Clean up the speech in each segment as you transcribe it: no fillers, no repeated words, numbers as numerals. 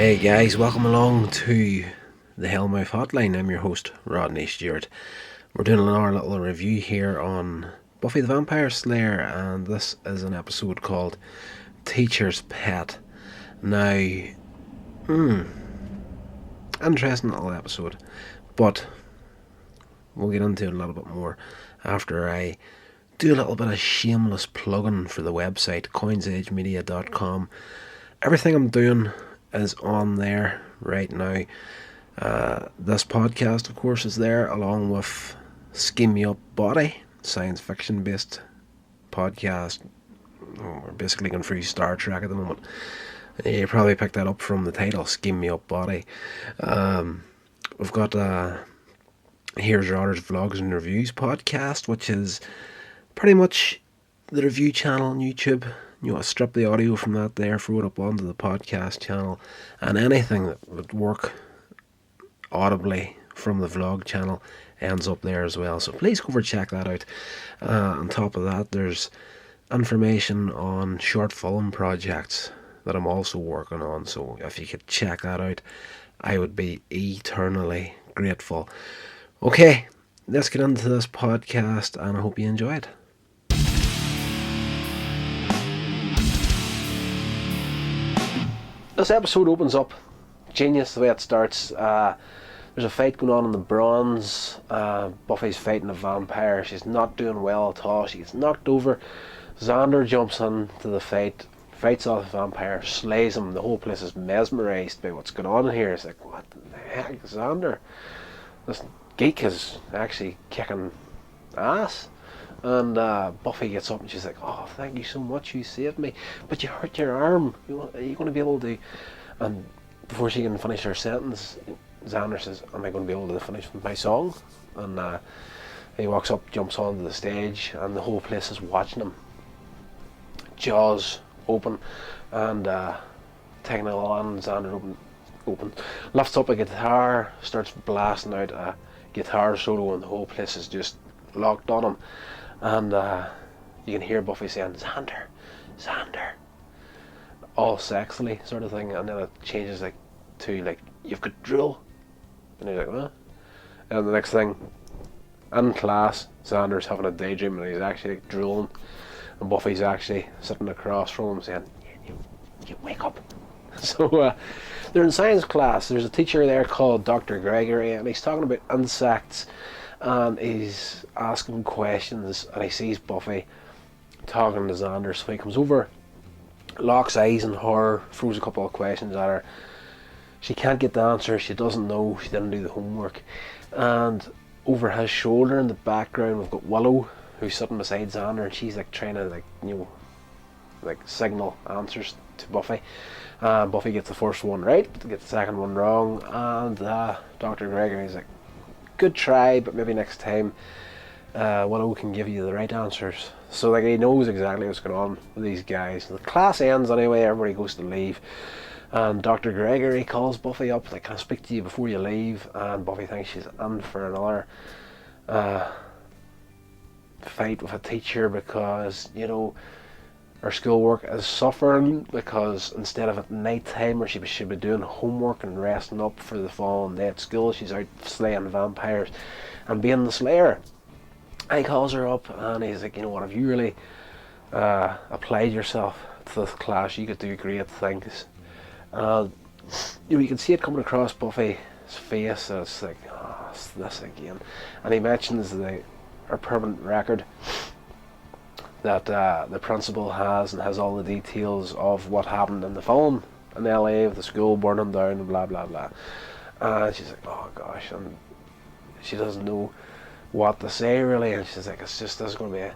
Hey guys, welcome along to the Hellmouth Hotline. I'm your host, Rodney Stewart. We're doing another little review here on Buffy the Vampire Slayer, and this is an episode called Teacher's Pet. Now, interesting little episode, but we'll get into it a little bit more after I do a little bit of shameless plugging for the website, coinsagemedia.com. Everything I'm doing is on there right now. This podcast, of course, is there, along with Sceam Botty, science fiction based podcast. We're basically going through Star Trek at the moment. You probably picked that up from the title, Sceam Botty. We've got Here's Your Otter's Vlogs and Reviews podcast, which is pretty much the review channel on YouTube. You want to strip the audio from that there, throw it up onto the podcast channel, and anything that would work audibly from the vlog channel ends up there as well. So please go over and check that out. On top of that, there's information on short film projects that I'm also working on. So if you could check that out, I would be eternally grateful. Okay, let's get into this podcast, and I hope you enjoy it. This episode opens up genius the way it starts. There's a fight going on in the bronze. Buffy's fighting a vampire. She's not doing well at all. She gets knocked over. Xander jumps into the fight, fights off the vampire, slays him. The whole place is mesmerised by what's going on here. It's like, what the heck, Xander? This geek is actually kicking ass. And Buffy gets up and she's like, oh, thank you so much, you saved me, but you hurt your arm. Are you going to be able to... And before she can finish her sentence, Xander says, am I going to be able to finish my song? And he walks up, jumps onto the stage, and the whole place is watching him, jaws open, and taking it on. Xander open lifts up a guitar, starts blasting out a guitar solo, and the whole place is just locked on him. And you can hear Buffy saying, Xander, Xander, all sexily sort of thing, and then it changes to you've got drill, and he's like, what? And the next thing, in class, Xander's having a daydream and he's actually drilling, and Buffy's actually sitting across from him saying, you wake up. So they're in science class. There's a teacher there called Dr. Gregory, and he's talking about insects, and he's asking questions, and he sees Buffy talking to Xander, so he comes over, locks eyes on her, throws a couple of questions at her. She can't get the answer. She doesn't know. She didn't do the homework. And over his shoulder in the background, we've got Willow, who's sitting beside Xander, and she's trying to signal answers to Buffy. Buffy gets the first one right, gets the second one wrong, and Dr. Gregory's like, good try, but maybe next time Willow can give you the right answers. So he knows exactly what's going on with these guys. The class ends anyway, everybody goes to leave, and Dr. Gregory calls Buffy up, like, can I speak to you before you leave? And Buffy thinks she's in for another fight with a teacher, because her schoolwork is suffering, because instead of at night time where she should be doing homework and resting up for the following day at school, she's out slaying vampires and being the Slayer. He calls her up and he's like, you know what, if you really applied yourself to this class, you could do great things. You can see it coming across Buffy's face, and it's like, oh, it's this again. And he mentions her permanent record that the principal has, and has all the details of what happened in the film in LA, of the school burning down and blah blah blah. And she's like, oh gosh, and she doesn't know what to say really, and she's like, this is going to be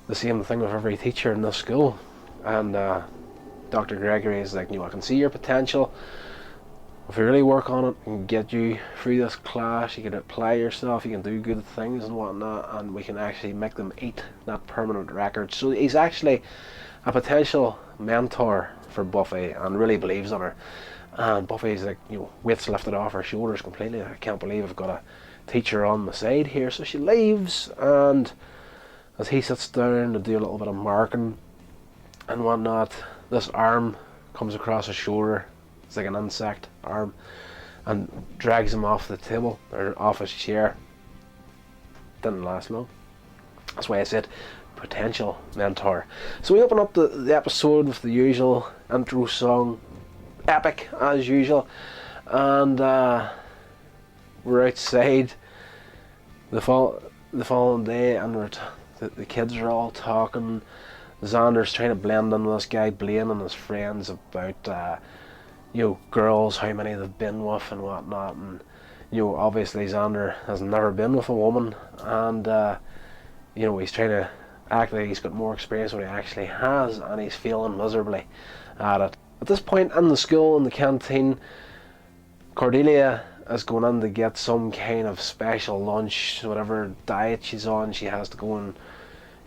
the same thing with every teacher in this school. And Dr. Gregory is like, I can see your potential. If you really work on it and get you through this class, you can apply yourself, you can do good things and whatnot, and we can actually make them eat that permanent record. So he's actually a potential mentor for Buffy and really believes in her. And Buffy's like, weights lifted off her shoulders completely. I can't believe I've got a teacher on my side here. So she leaves, and as he sits down to do a little bit of marking and whatnot, this arm comes across his shoulder it's like an insect arm, and drags him off the table, or off his chair. Didn't last long. That's why I said potential mentor. So we open up the episode with the usual intro song, epic as usual, and we're outside the following day, and the kids are all talking. Xander's trying to blend in with this guy Blaine and his friends about girls, how many they've been with and whatnot, and obviously Xander has never been with a woman, and he's trying to act like he's got more experience than he actually has, and he's failing miserably at it. At this point in the school, in the canteen, Cordelia is going in to get some kind of special lunch, whatever diet she's on. She has to go and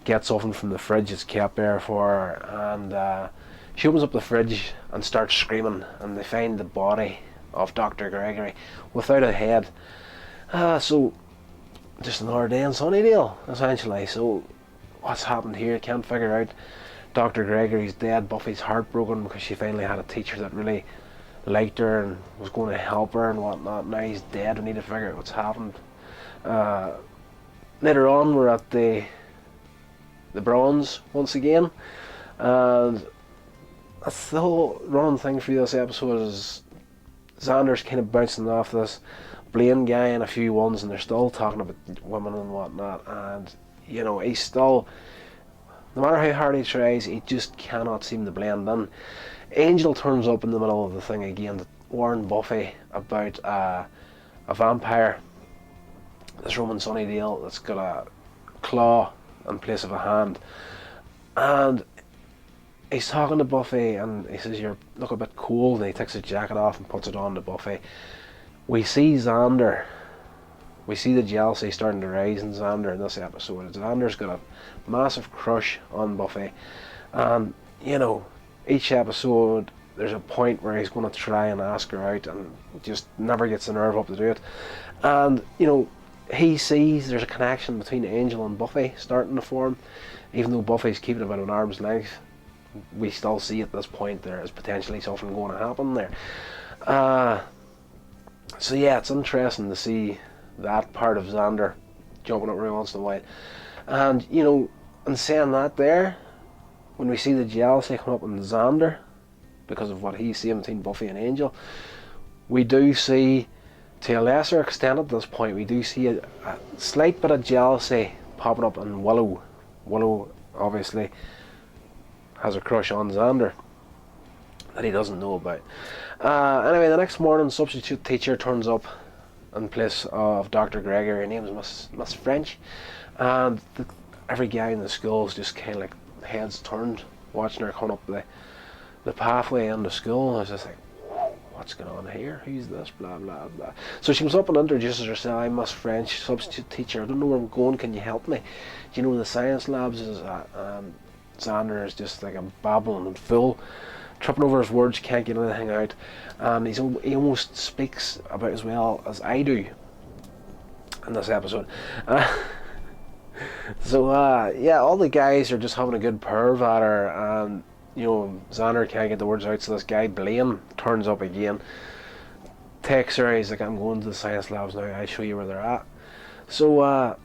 get something from the fridge that's kept there for her, and she opens up the fridge and starts screaming, and they find the body of Dr. Gregory without a head. So just another day in Sunnydale, essentially. So what's happened here? Can't figure out. Dr. Gregory's dead. Buffy's heartbroken because she finally had a teacher that really liked her and was going to help her and whatnot. Now he's dead. We need to figure out what's happened. Later on, we're at the bronze once again, and that's the whole running thing for this episode. Is Xander's kind of bouncing off this Blaine guy and a few ones, and they're still talking about women and whatnot, and he's still, no matter how hard he tries, he just cannot seem to blend in. Angel turns up in the middle of the thing again to warn Buffy about a vampire that's roaming Sunnydale that's got a claw in place of a hand, and he's talking to Buffy, and he says, "You look a bit cold," and he takes his jacket off and puts it on to Buffy. We see Xander. We see the jealousy starting to rise in Xander in this episode. Xander's got a massive crush on Buffy, and each episode there's a point where he's going to try and ask her out, and just never gets the nerve up to do it. And he sees there's a connection between Angel and Buffy starting to form, even though Buffy's keeping it about an arm's length. We still see at this point there is potentially something going to happen there. So yeah, it's interesting to see that part of Xander jumping up every once in a while. And in saying that there, when we see the jealousy come up in Xander because of what he's seeing between Buffy and Angel, we do see, to a lesser extent at this point, we do see a slight bit of jealousy popping up in Willow. Willow obviously has a crush on Xander that he doesn't know about. Anyway, the next morning, substitute teacher turns up in place of Dr. Gregory. Her name is Miss French, and every guy in the school is just kind of like heads turned, watching her come up the pathway into school. I was just like, what's going on here? Who's this? Blah blah blah. So she comes up and introduces herself. "I'm Miss French, substitute teacher. I don't know where I'm going. Can you help me? Do you know where the science labs is at?" Xander is just like a babbling and full, tripping over his words, can't get anything out, and he almost speaks about as well as I do in this episode. Yeah, all the guys are just having a good perv at her, and Xander can't get the words out, so this guy Blaine turns up again, takes her. He's like, "I'm going to the science labs now, I'll show you where they're at." So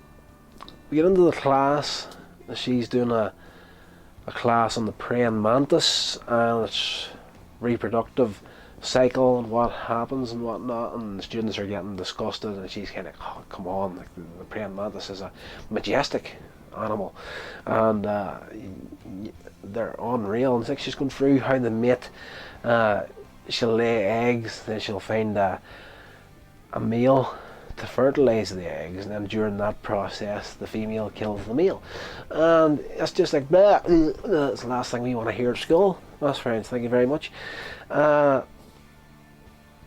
we get into the class. She's doing a class on the praying mantis, and it's reproductive cycle and what happens and whatnot, and the students are getting disgusted, and she's kind of like, "Oh, come on, like the praying mantis is a majestic animal, and they're unreal." And it's like she's going through how they mate. She'll lay eggs, then she'll find a male to fertilize the eggs, and then during that process the female kills the male, and it's just like, blah, that's the last thing we want to hear at school. That's friends, thank you very much.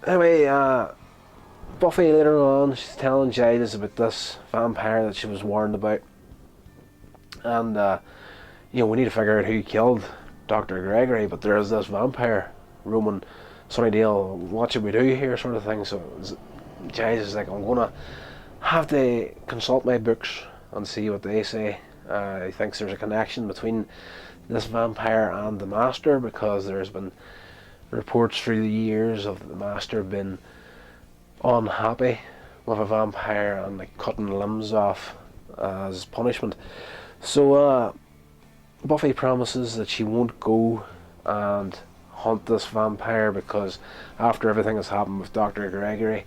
Anyway, Buffy later on, she's telling Giles about this vampire that she was warned about, and we need to figure out who killed Dr. Gregory, but there is this vampire roaming Sunnydale, what should we do here, sort of thing. So Giles is like, "I'm gonna have to consult my books and see what they say." He thinks there's a connection between this vampire and the Master, because there's been reports through the years of the master being unhappy with a vampire and like cutting limbs off as punishment. So Buffy promises that she won't go and hunt this vampire because after everything has happened with Dr. Gregory,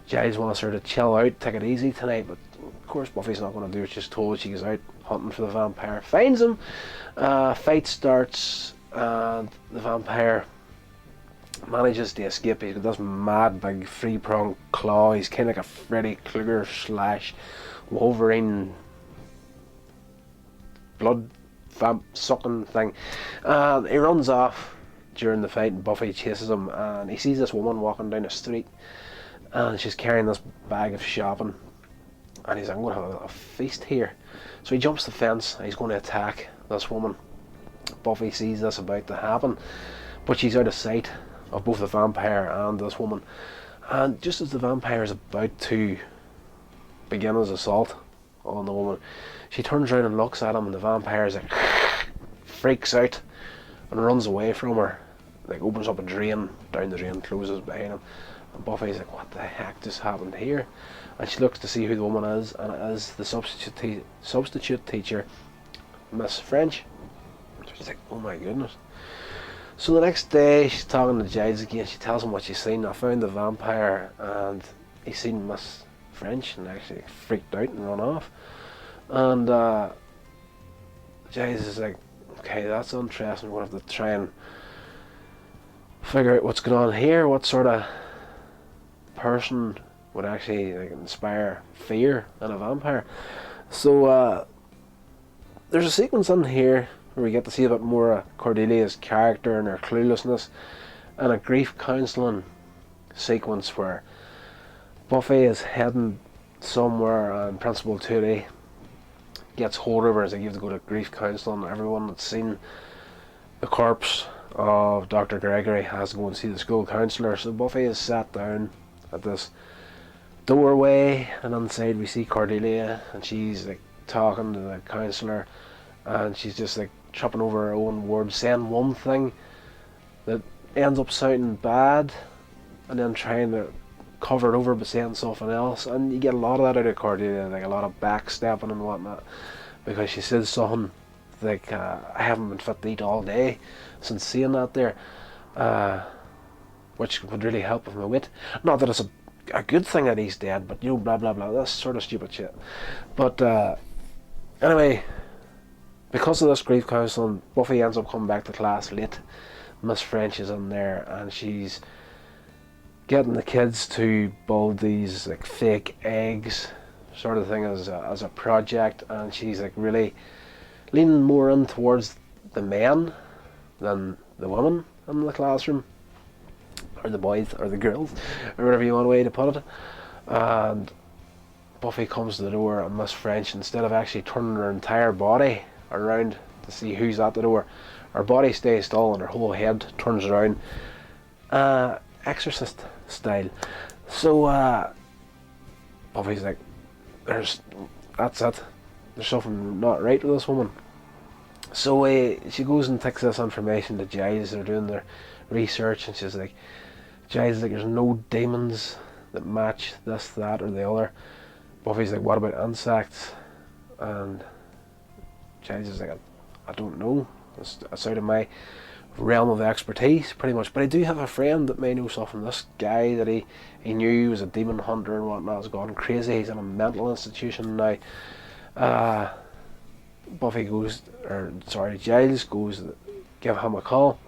Giles wants her to chill out, take it easy tonight, but of course Buffy's not going to do what she's told. She goes out hunting for the vampire, finds him, fight starts, and the vampire manages to escape. He's got this mad big three-pronged claw. He's kind of like a Freddy Krueger slash Wolverine blood vamp sucking thing. He runs off during the fight and Buffy chases him, and he sees this woman walking down the street and she's carrying this bag of shopping, and he's like, I'm going to have a feast here. So he jumps the fence and he's going to attack this woman. Buffy sees this about to happen, but she's out of sight of both the vampire and this woman, and just as the vampire is about to begin his assault on the woman, she turns around and looks at him, and the vampire is like freaks out and runs away from her, like opens up a drain, down the drain, closes behind him, and Buffy's like, what the heck just happened here? And she looks to see who the woman is, and it is the substitute teacher, Miss French. She's like, oh my goodness. So the next day she's talking to Giles again. She tells him what she's seen. I found the vampire and he's seen Miss French, and actually freaked out and run off. And Giles is like, okay, that's interesting. We'll have to try and figure out what's going on here. What sort of person would actually like inspire fear in a vampire? So there's a sequence in here where we get to see a bit more of Cordelia's character and her cluelessness, and a grief counselling sequence where Buffy is heading somewhere and Principal Tootie gets hold of her as they give to go to grief counselling. Everyone that's seen the corpse of Dr. Gregory has to go and see the school counsellor. So Buffy is sat down at this doorway, and inside we see Cordelia, and she's like talking to the counsellor, and she's just like tripping over her own words, saying one thing that ends up sounding bad, and then trying to cover it over by saying something else. And you get a lot of that out of Cordelia, like a lot of backstepping and whatnot, because she says something like, I haven't been fit to eat all day since seeing that there, which would really help with my weight. Not that it's a good thing that he's dead, but you know, blah blah blah, that's sort of stupid shit. But anyway, because of this grief counselling, Buffy ends up coming back to class late. Miss French is in there, and she's getting the kids to build these like fake eggs sort of thing as a project, and she's like really leaning more in towards the men than the women in the classroom, or the boys, or the girls, or whatever you want a way to put it. And Buffy comes to the door, and Miss French, instead of actually turning her entire body around to see who's at the door, her body stays still and her whole head turns around, Exorcist style. So Buffy's like, that's it, there's something not right with this woman. So she goes and takes this information to Giles. They're doing their research, and she's like, Giles is like, there's no demons that match this, that, or the other. Buffy's like, what about insects? And Giles is like, I don't know. It's out of my realm of expertise, pretty much. But I do have a friend that may know something. This guy that he knew was a demon hunter and whatnot has gone crazy. He's in a mental institution now. Giles goes to give him a call.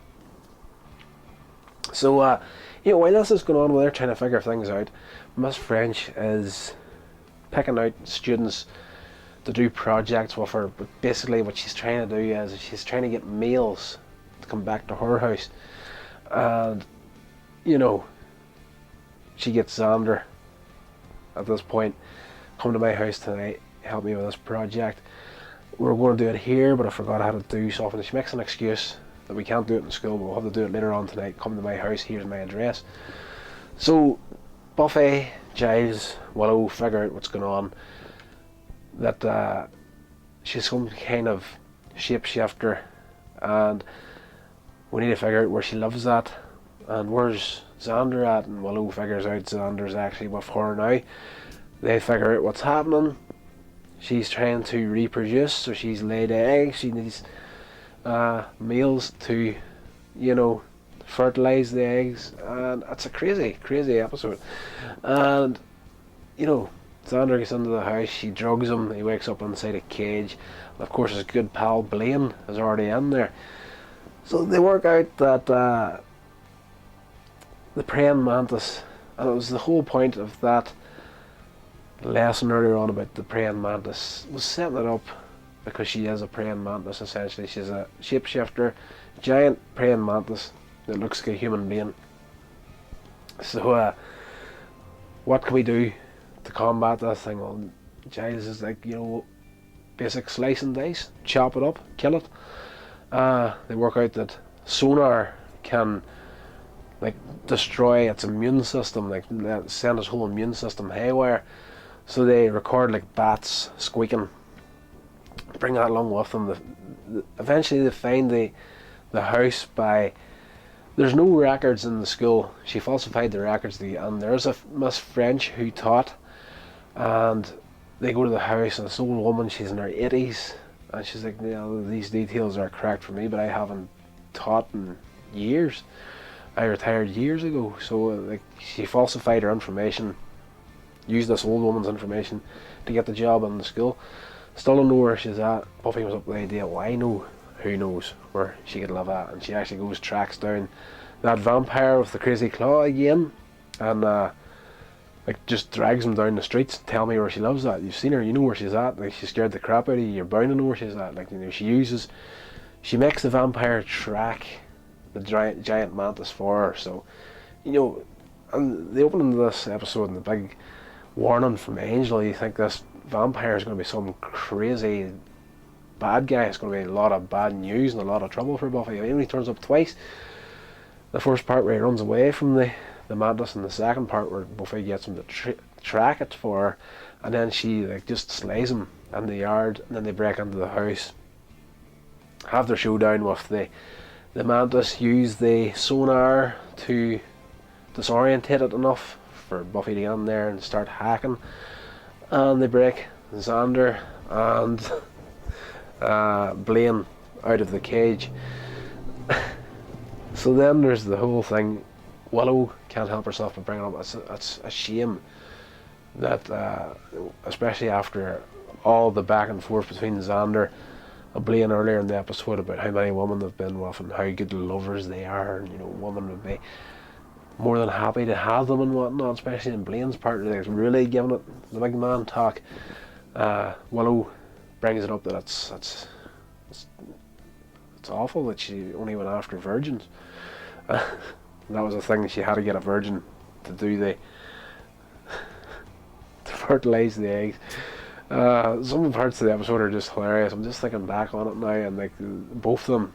So, while this is going on, while they're trying to figure things out, Miss French is picking out students to do projects with her. But basically what she's trying to do is she's trying to get males to come back to her house. And, she gets Xander at this point, come to my house tonight, help me with this project. We're going to do it here, but I forgot how to do something. She makes an excuse that we can't do it in school, but we'll have to do it later on tonight. Come to my house, here's my address. So Buffy, Giles, Willow figure out what's going on, that she's some kind of shapeshifter, and we need to figure out where she lives at. and where's Xander at? And Willow figures out Xander's actually with her now. They figure out what's happening. She's trying to reproduce, so she's laid eggs. She needs males to, fertilize the eggs, and it's a crazy, crazy episode. And Xander gets into the house. She drugs him. He wakes up inside a cage, and of course his good pal Blaine is already in there. So they work out that the praying mantis, and it was the whole point of that lesson earlier on about the praying mantis, was setting it up because she is a praying mantis essentially. She's a shapeshifter, giant praying mantis that looks like a human being. So what can we do to combat that thing? Well, Giles is like, basic slice and dice, chop it up, kill it. They work out that sonar can destroy its immune system, send its whole immune system haywire. So they record bats squeaking, bring that along with them. Eventually they find the house by, there's no records in the school. She falsified the records, and there's a Miss French who taught, and they go to the house, and this old woman, she's in her 80s, and she's like, these details are correct for me, but I haven't taught in years. I retired years ago. So she falsified her information, used this old woman's information to get the job in the school. Still don't know where she's at. Buffy was up with the idea, well, I know who knows where she could live at, and she actually tracks down that vampire with the crazy claw again, and just drags him down the streets. Tell me where she lives at. You've seen her, you know where she's at. She scared the crap out of you. You're bound to know where she's at. She makes the vampire track the giant mantis for her. So, and the opening of this episode and the big warning from Angel, you think this vampire is going to be some crazy bad guy. It's going to be a lot of bad news and a lot of trouble for Buffy. He only turns up twice. The first part where he runs away from the mantis, and the second part where Buffy gets him to track it for her, and then she just slays him in the yard, and then they break into the house, have their showdown with the mantis, use the sonar to disorientate it enough for Buffy to get in there and start hacking, and they break Xander and Blaine out of the cage. So then there's the whole thing. Willow can't help herself but bring it up. It's a shame that, especially after all the back and forth between Xander and Blaine earlier in the episode about how many women they've been with and how good lovers they are, and women would be more than happy to have them and whatnot, especially in Blaine's part. They're really giving it the big man talk. Willow brings it up that it's awful that she only went after virgins. That was a thing, she had to get a virgin to do to fertilize the eggs. Some of the parts of the episode are just hilarious. I'm just thinking back on it now, and both of them,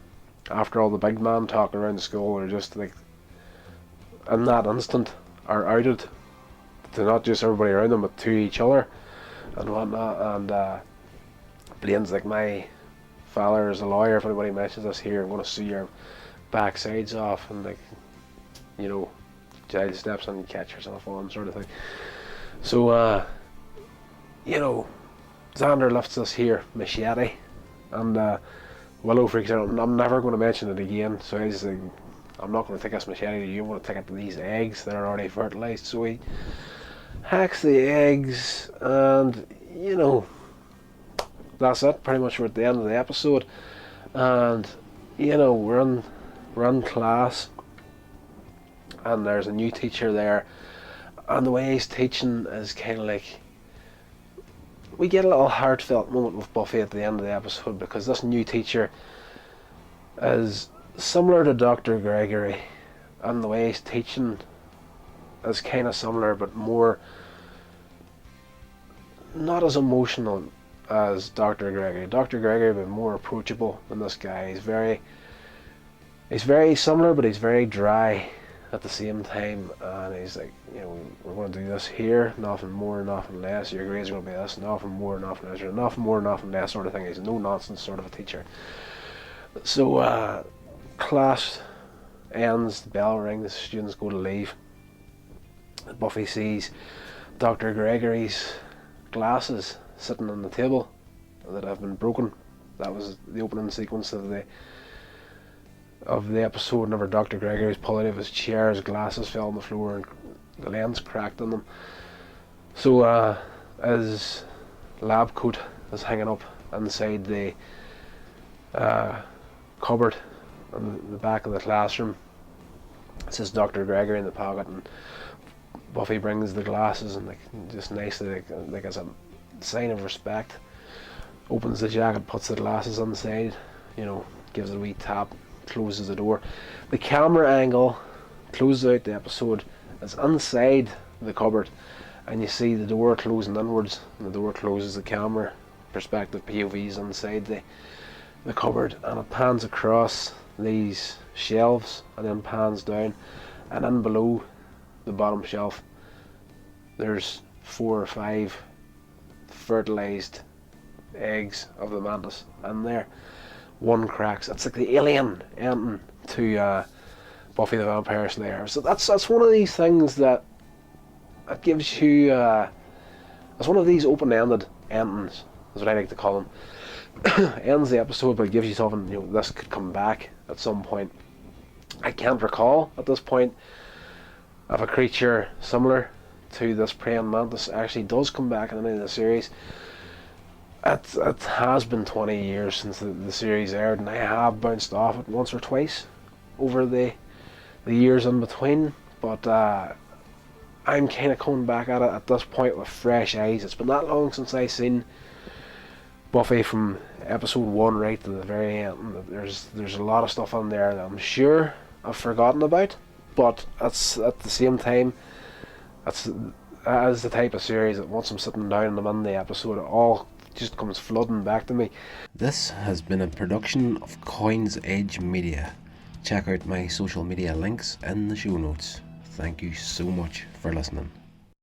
after all the big man talk around the school, are just in that instant are outed to not just everybody around them but to each other and whatnot. And Blaine's like, my father is a lawyer, if anybody mentions this here, I'm going to sue your backsides off, and Giles steps in and catch herself on, sort of thing. So Xander lifts this here machete, and Willow freaks out. I'm never going to mention it again. So he's like, I'm not going to take this machete to you, I'm going to take it to these eggs that are already fertilized. So he hacks the eggs, and that's it. Pretty much we're at the end of the episode, and we're in class, and there's a new teacher there, and the way he's teaching is kind of we get a little heartfelt moment with Buffy at the end of the episode, because this new teacher is similar to Dr. Gregory, and the way he's teaching is kind of similar, but more, not as emotional as Dr. Gregory. Dr. Gregory would be more approachable than this guy. He's very similar, but he's very dry at the same time, and he's like, we're going to do this here, nothing more, nothing less, your grades are going to be this, nothing more, nothing less, nothing more, nothing less, sort of thing. He's a no nonsense sort of a teacher. So class ends, the bell rings, the students go to leave. Buffy sees Dr. Gregory's glasses sitting on the table that have been broken. That was the opening sequence of the episode. Whenever Dr. Gregory's pulled out of his chair, his glasses fell on the floor and the lens cracked on them. So his lab coat is hanging up inside the cupboard on the back of the classroom. It says Dr. Gregory in the pocket, and Buffy brings the glasses and just nicely, like as a sign of respect, opens the jacket, puts the glasses on the side, gives it a wee tap, closes the door. The camera angle closes out the episode. It's inside the cupboard, and you see the door closing inwards, and the door closes. The camera perspective POVs inside the cupboard, and it pans across these shelves and then pans down, and in below the bottom shelf there's 4 or 5 fertilized eggs of the Mantis in there. One cracks. It's like the alien ending to Buffy the Vampire Slayer. So that's one of these things that gives you it's one of these open-ended endings, is what I like to call them. Ends the episode, but it gives you something, this could come back at some point. I can't recall at this point if a creature similar to this praying mantis actually does come back in any of the series. It has been 20 years since the series aired, and I have bounced off it once or twice over the years in between, but I'm kind of coming back at it at this point with fresh eyes. It's been that long since I seen Buffy from episode 1 right to the very end. There's a lot of stuff on there that I'm sure I've forgotten about, but it's at the same time, that is the type of series that once I'm sitting down and I'm in the episode, it all just comes flooding back to me. This has been a production of Coins Edge Media. Check out my social media links in the show notes. Thank you so much for listening.